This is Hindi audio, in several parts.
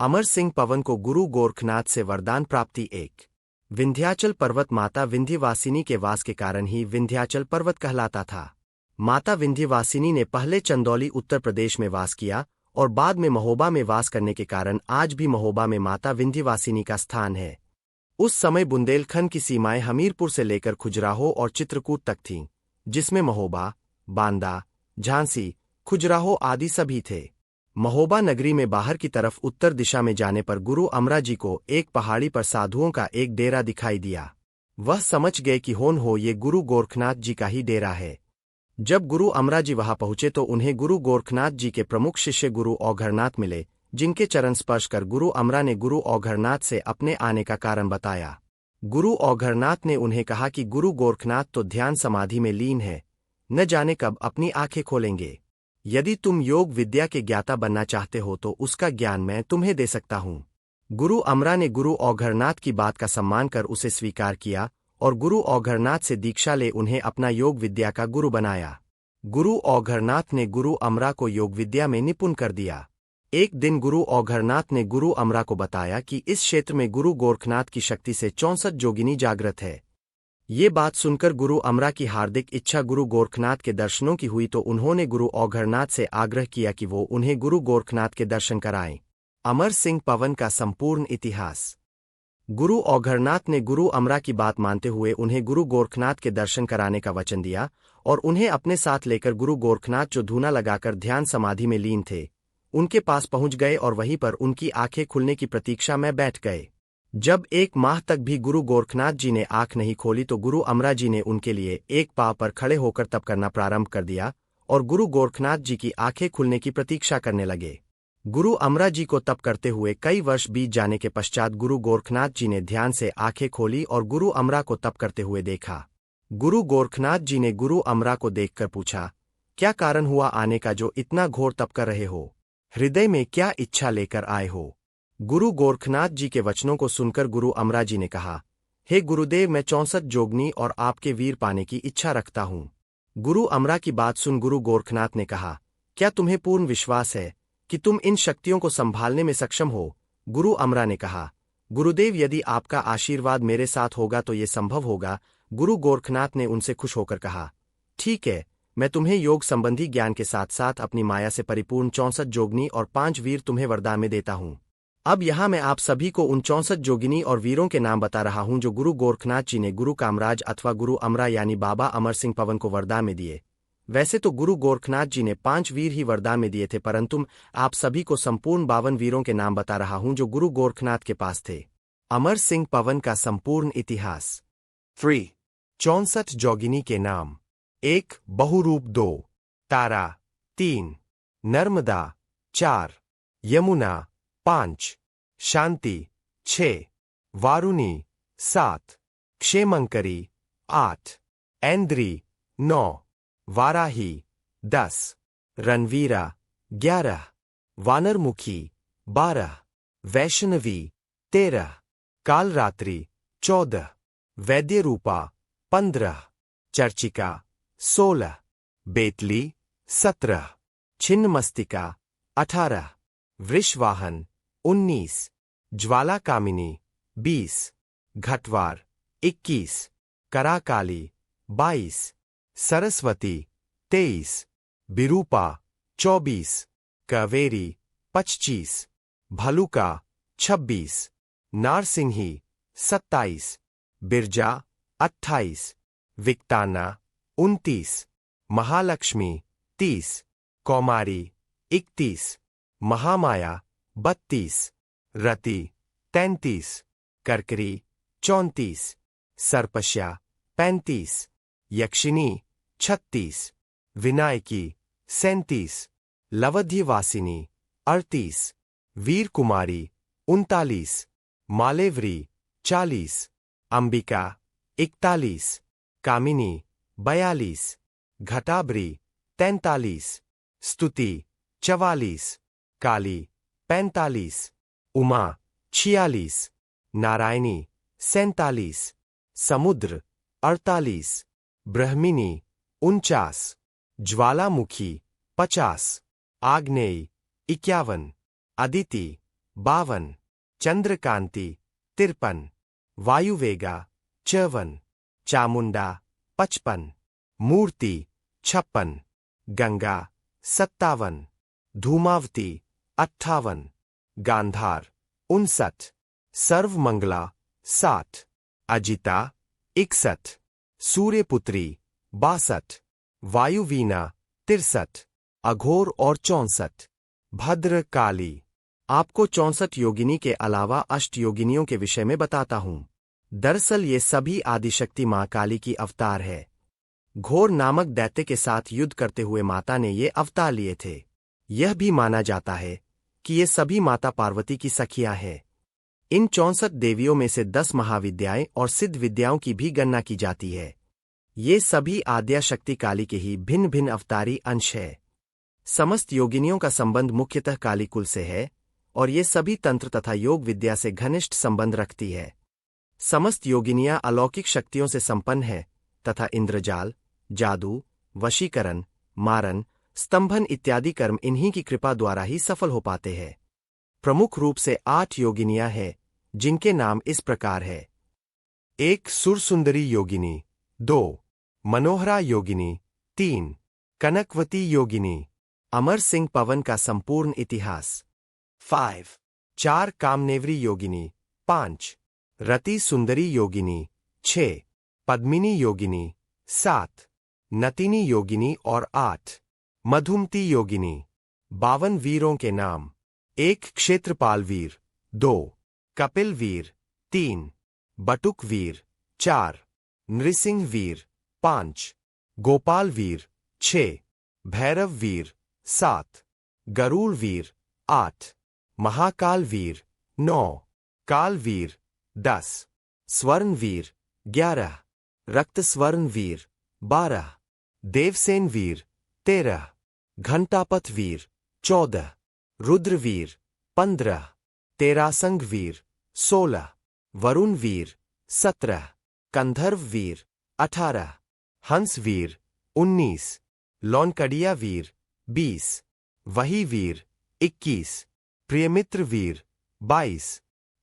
अमर सिंह पवन को गुरु गोरखनाथ से वरदान प्राप्ति। एक विंध्याचल पर्वत माता विंध्यवासिनी के वास के कारण ही विंध्याचल पर्वत कहलाता था। माता विंध्यवासिनी ने पहले चंदौली उत्तर प्रदेश में वास किया और बाद में महोबा में वास करने के कारण आज भी महोबा में माता विंध्यवासिनी का स्थान है। उस समय बुंदेलखंड की सीमाएं हमीरपुर से लेकर खजुराहो और चित्रकूट तक थीं, जिसमें महोबा, बांदा, झांसी, खजुराहो आदि सभी थे। महोबा नगरी में बाहर की तरफ उत्तर दिशा में जाने पर गुरु अमरा जी को एक पहाड़ी पर साधुओं का एक डेरा दिखाई दिया। वह समझ गए कि होन हो ये गुरु गोरखनाथ जी का ही डेरा है। जब गुरु अमरा जी वहां पहुंचे तो उन्हें गुरु गोरखनाथ जी के प्रमुख शिष्य गुरु औघड़नाथ मिले, जिनके चरण स्पर्श कर गुरु अमरा ने गुरु औघड़नाथ से अपने आने का कारण बताया। गुरु औघड़नाथ ने उन्हें कहा कि गुरु गोरखनाथ तो ध्यान समाधि में लीन है, न जाने कब अपनी आंखें खोलेंगे। यदि तुम योग विद्या के ज्ञाता बनना चाहते हो तो उसका ज्ञान मैं तुम्हें दे सकता हूँ। गुरु अमरा ने गुरु औघड़नाथ की बात का सम्मान कर उसे स्वीकार किया और गुरु औघड़नाथ से दीक्षा ले उन्हें अपना योग विद्या का गुरु बनाया। गुरु औघड़नाथ ने गुरु अमरा को योग विद्या में निपुण कर दिया। एक दिन गुरु औघड़नाथ ने गुरु अमरा को बताया कि इस क्षेत्र में गुरु गोरखनाथ की शक्ति से 64 जोगिनी जागृत है। ये बात सुनकर गुरु अमरा की हार्दिक इच्छा गुरु गोरखनाथ के दर्शनों की हुई तो उन्होंने गुरु औघड़नाथ से आग्रह किया कि वो उन्हें गुरु गोरखनाथ के दर्शन कराएं। अमर सिंह पवन का संपूर्ण इतिहास। गुरु औघड़नाथ ने गुरु अमरा की बात मानते हुए उन्हें गुरु गोरखनाथ के दर्शन कराने का वचन दिया और उन्हें अपने साथ लेकर गुरु गोरखनाथ जो धूना लगाकर ध्यान समाधि में लीन थे, उनके पास पहुंच गए और वहीं पर उनकी आंखें खुलने की प्रतीक्षा में बैठ गए। जब 1 माह तक भी गुरु गोरखनाथ जी ने आंख नहीं खोली तो गुरु अमरा जी ने उनके लिए एक पांव पर खड़े होकर तप करना प्रारंभ कर दिया और गुरु गोरखनाथ जी की आंखें खुलने की प्रतीक्षा करने लगे। गुरु अमरा जी को तप करते हुए कई वर्ष बीत जाने के पश्चात गुरु गोरखनाथ जी ने ध्यान से आंखें खोली और गुरु अमरा को तप करते हुए देखा। गुरु गोरखनाथ जी ने गुरु अमरा को देखकर पूछा, क्या कारण हुआ आने का जो इतना घोर तप कर रहे हो? हृदय में क्या इच्छा लेकर आए हो? गुरु गोरखनाथ जी के वचनों को सुनकर गुरु अमरा जी ने कहा, हे गुरुदेव, मैं 64 जोगनी और आपके वीर पाने की इच्छा रखता हूँ। गुरु अमरा की बात सुन गुरु गोरखनाथ ने कहा, क्या तुम्हें पूर्ण विश्वास है कि तुम इन शक्तियों को संभालने में सक्षम हो? गुरु अमरा ने कहा, गुरुदेव, यदि आपका आशीर्वाद मेरे साथ होगा तो ये संभव होगा। गुरु गोरखनाथ ने उनसे खुश होकर कहा, ठीक है, मैं तुम्हें योग संबंधी ज्ञान के साथ साथ अपनी माया से परिपूर्ण 64 जोगनी और 5 वीर तुम्हें वरदान में देता हूँ। अब यहाँ मैं आप सभी को उन 64 जोगिनी और वीरों के नाम बता रहा हूँ जो गुरु गोरखनाथ जी ने गुरु कामराज अथवा गुरु अमरा यानी बाबा अमर सिंह पवन को वरदान में दिए। वैसे तो गुरु गोरखनाथ जी ने 5 वीर ही वरदान में दिए थे, परंतु आप सभी को संपूर्ण 52 वीरों के नाम बता रहा हूँ जो गुरु गोरखनाथ के पास थे। अमर सिंह पवन का संपूर्ण इतिहास। 3 64 जोगिनी के नाम। 1 बहुरूप, 2 तारा, 3 नर्मदा, 4 यमुना, 5 शांति, 6 वारुणी, 7 क्षेमंकरी, 8 ऐन्द्री, 9 वाराही, 10 रणवीरा, 11 वानरमुखी, 12 वैष्णवी, 13 कालरात्रि, 14 वैद्यरूपा, 15 चर्चिका, 16 बेतली, 17 छिन्नमस्तिका, 18 वृषवाहन, 19 ज्वाला कामिनी, 20 घटवार, 21 कराकाली, 22 सरस्वती, 23 बिरूपा, 24 कावेरी, 25 भलुका, 26 नारसिंही, 27 बिरजा, 28 विक्ताना, 29 महालक्ष्मी, 30 कौमारी, 31 महामाया, 32 रति, 33 करकरी, 34 सर्पश्या, 35 यक्षिनी, 36 विनायकी, 37 लवध्यवासिनी, 38 वीर कुमारी, 39 मालेवरी, 40 अंबिका, 41 कामिनी, 42 घटाबरी, 43 स्तुति, 44 काली, 45 उमा, 46 नारायणी, 47 समुद्र, 48 ब्रह्मिनी, 49 ज्वालामुखी, 50 आग्नेयी, 51 अदिति, 52, चंद्रकांति 53, वायुवेगा 54, चामुंडा 55, मूर्ति 56, गंगा 57, धूमावती 58, गांधार 59, सर्वमंगला 60, अजिता 61, सूर्यपुत्री 62, वायुवीणा 63, अघोर और 64, भद्र काली। आपको 64 योगिनी के अलावा अष्ट योगिनियों के विषय में बताता हूं। दरअसल ये सभी आदिशक्ति मां काली की अवतार है। घोर नामक दैत्य के साथ युद्ध करते हुए माता ने ये अवतार लिए थे। यह भी माना जाता है कि ये सभी माता पार्वती की सखियां हैं। इन 64 देवियों में से 10 महाविद्याएं और सिद्ध विद्याओं की भी गणना की जाती है। ये सभी आद्या शक्ति काली के ही भिन्न भिन्न अवतारी अंश है। समस्त योगिनियों का संबंध मुख्यतः काली कुल से है और ये सभी तंत्र तथा योग विद्या से घनिष्ठ संबंध रखती है। समस्त योगिनियां अलौकिक शक्तियों से संपन्न है तथा इंद्रजाल, जादू, वशीकरण, मारन, स्तंभन इत्यादि कर्म इन्हीं की कृपा द्वारा ही सफल हो पाते हैं। प्रमुख रूप से 8 योगिनियां हैं, जिनके नाम इस प्रकार है। 1 सुरसुंदरी योगिनी, 2 मनोहरा योगिनी, 3 कनकवती योगिनी, अमर सिंह पवन का संपूर्ण इतिहास, 5 4 कामनेवरी योगिनी, 5 रति सुंदरी योगिनी, 6 पद्मिनी योगिनी, 7 नतिनी योगिनी और 8 मधुमती योगिनी। 52 वीरों के नाम। 1 क्षेत्रपाल वीर, 2 कपिल वीर, 3 बटुक वीर, 4 नृसिंह वीर, 5 गोपाल वीर, 6 भैरव वीर, 7 गरुड़ वीर, 8 महाकाल वीर, 9 काल वीर, 10 स्वर्ण वीर, 11 रक्त स्वर्ण वीर, 12 देवसेन वीर, 13 घंटापथ वीर, 14 रुद्रवीर, 15 तेरासंग वीर, 16 वरुण वीर, 17 कंधर्व वीर, 18 हंस वीर, 19 लौनकड़िया वीर, 20 वही वीर, 21 प्रियमित्र वीर, 22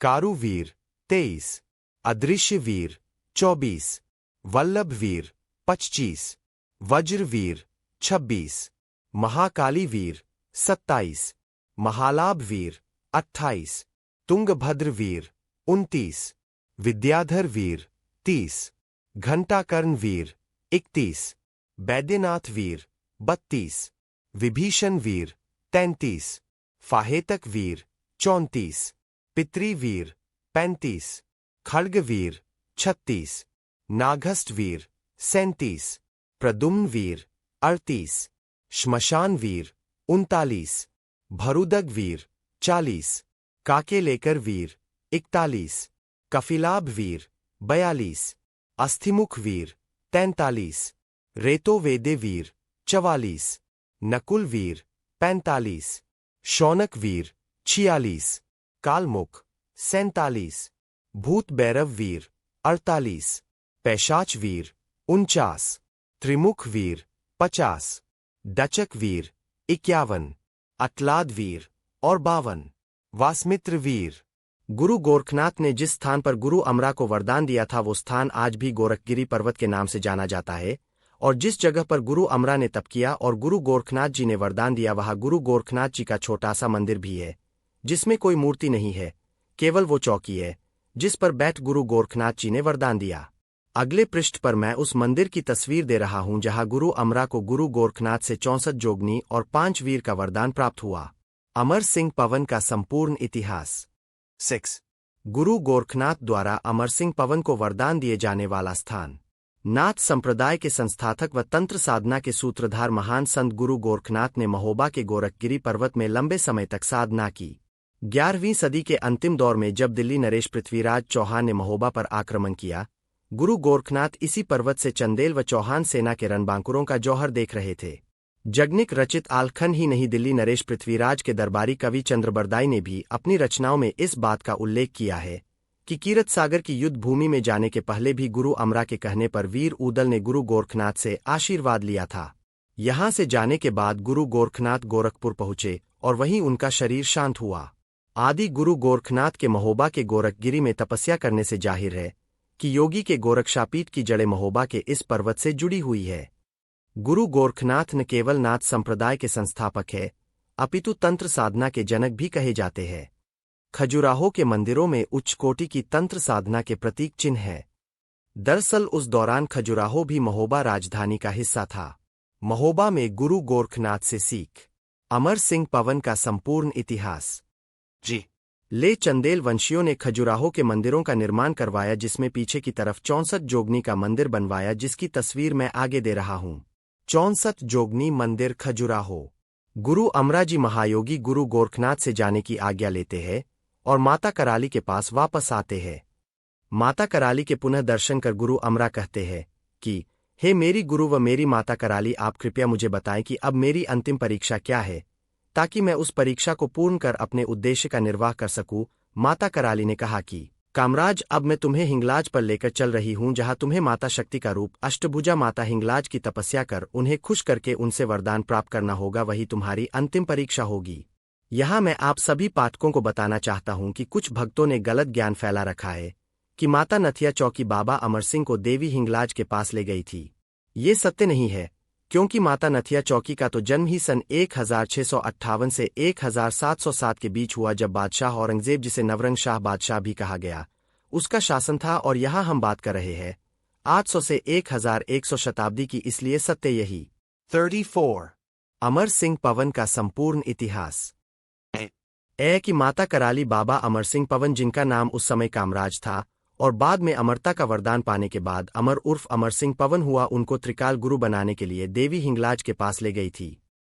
कारु वीर, 23 अदृश्य वीर, 24 वल्लभ वीर, 25 वज्र वीर, 26 महाकाली वीर, 27 महालाभ वीर, 28 तुंगभद्र वीर, 29 विद्याधर वीर, 30 घंटाकर्ण वीर, 31 बैद्यनाथ वीर, 32 विभीषण वीर, 33 फाहेतक वीर, 34 पितृ वीर, 35 खड्ग वीर, 36 नागस्थ वीर, 37 प्रद्युम्न वीर, 38 श्मशान वीर, 39 भरुदग वीर, 40 काके लेकर वीर, 41 कफिलाभ वीर, 42 अस्थिमुख वीर, 43 रेतोवेदे वीर, 44 नकुल वीर, 45 शौनक वीर, 46 कालमुख, 47 भूत भैरव वीर, 48 पैशाच वीर, 49 त्रिमुख वीर, 50 डचक वीर, 51 अतलाद वीर और 52 वासमित्र वीर। गुरु गोरखनाथ ने जिस स्थान पर गुरु अमरा को वरदान दिया था वो स्थान आज भी गोरखगिरी पर्वत के नाम से जाना जाता है और जिस जगह पर गुरु अमरा ने तप किया और गुरु गोरखनाथ जी ने वरदान दिया वहां गुरु गोरखनाथ जी का छोटा सा मंदिर भी है जिसमें कोई मूर्ति नहीं है, केवल वो चौकी है जिस पर बैठ गुरु गोरखनाथ जी ने वरदान दिया। अगले पृष्ठ पर मैं उस मंदिर की तस्वीर दे रहा हूं जहां गुरु अमरा को गुरु गोरखनाथ से 64 जोगनी और 5 वीर का वरदान प्राप्त हुआ। अमर सिंह पवन का संपूर्ण इतिहास। 6 गुरु गोरखनाथ द्वारा अमर सिंह पवन को वरदान दिए जाने वाला स्थान। नाथ संप्रदाय के संस्थापक व तंत्र साधना के सूत्रधार महान संत गुरु गोरखनाथ ने महोबा के गोरखगिरी पर्वत में लंबे समय तक साधना की। 11वीं सदी के अंतिम दौर में जब दिल्ली नरेश पृथ्वीराज चौहान ने महोबा पर आक्रमण किया, गुरु गोरखनाथ इसी पर्वत से चंदेल व चौहान सेना के रणबांकुरों का जौहर देख रहे थे। जगनिक रचित आलखन ही नहीं दिल्ली नरेश पृथ्वीराज के दरबारी कवि चंद्रबरदाई ने भी अपनी रचनाओं में इस बात का उल्लेख किया है कि कीरत सागर की युद्ध भूमि में जाने के पहले भी गुरु अमरा के कहने पर वीर ऊदल ने गुरु गोरखनाथ से आशीर्वाद लिया था। यहां से जाने के बाद गुरु गोरखनाथ गोरखपुर पहुंचे और वहीं उनका शरीर शांत हुआ। आदि गुरु गोरखनाथ के महोबा के गोरखगिरी में तपस्या करने से जाहिर है कि योगी के गोरक्षापीठ की जड़ें महोबा के इस पर्वत से जुड़ी हुई है। गुरु गोरखनाथ न केवल नाथ संप्रदाय के संस्थापक है, अपितु तंत्र साधना के जनक भी कहे जाते हैं। खजुराहो के मंदिरों में उच्च कोटि की तंत्र साधना के प्रतीक चिन्ह है। दरअसल उस दौरान खजुराहो भी महोबा राजधानी का हिस्सा था। महोबा में गुरु गोरखनाथ से सीख अमर सिंह पवन का संपूर्ण इतिहास। ले चंदेल वंशियों ने खजुराहो के मंदिरों का निर्माण करवाया, जिसमें पीछे की तरफ 64 जोगनी का मंदिर बनवाया, जिसकी तस्वीर मैं आगे दे रहा हूं। 64 जोगनी मंदिर खजुराहो। गुरु अमराजी महायोगी गुरु गोरखनाथ से जाने की आज्ञा लेते हैं और माता कराली के पास वापस आते हैं। माता कराली के पुनः दर्शन कर गुरु अमरा कहते हैं कि हे मेरी गुरु व मेरी माता कराली, आप कृपया मुझे बताएं कि अब मेरी अंतिम परीक्षा क्या है, ताकि मैं उस परीक्षा को पूर्ण कर अपने उद्देश्य का निर्वाह कर सकूं। माता कराली ने कहा कि कामराज, अब मैं तुम्हें हिंगलाज पर लेकर चल रही हूं, जहां तुम्हें माता शक्ति का रूप अष्टभुजा माता हिंगलाज की तपस्या कर उन्हें खुश करके उनसे वरदान प्राप्त करना होगा। वही तुम्हारी अंतिम परीक्षा होगी। यहां मैं आप सभी पाठकों को बताना चाहता हूं कि कुछ भक्तों ने गलत ज्ञान फैला रखा है कि माता नथिया चौकी बाबा अमर सिंह को देवी हिंगलाज के पास ले गई थी। ये सत्य नहीं है, क्योंकि माता नथिया चौकी का तो जन्म ही सन 1658 से 1707 के बीच हुआ, जब बादशाह औरंगजेब, जिसे नवरंग शाह बादशाह भी कहा गया, उसका शासन था। और यहां हम बात कर रहे हैं 800 से 1100 शताब्दी की, इसलिए सत्य यही। 34 अमर सिंह पवन का संपूर्ण इतिहास। कि माता कराली बाबा अमर सिंह पवन, जिनका नाम उस समय कामराज था और बाद में अमरता का वरदान पाने के बाद अमर उर्फ अमर सिंह पवन हुआ, उनको त्रिकाल गुरु बनाने के लिए देवी हिंगलाज के पास ले गई थी।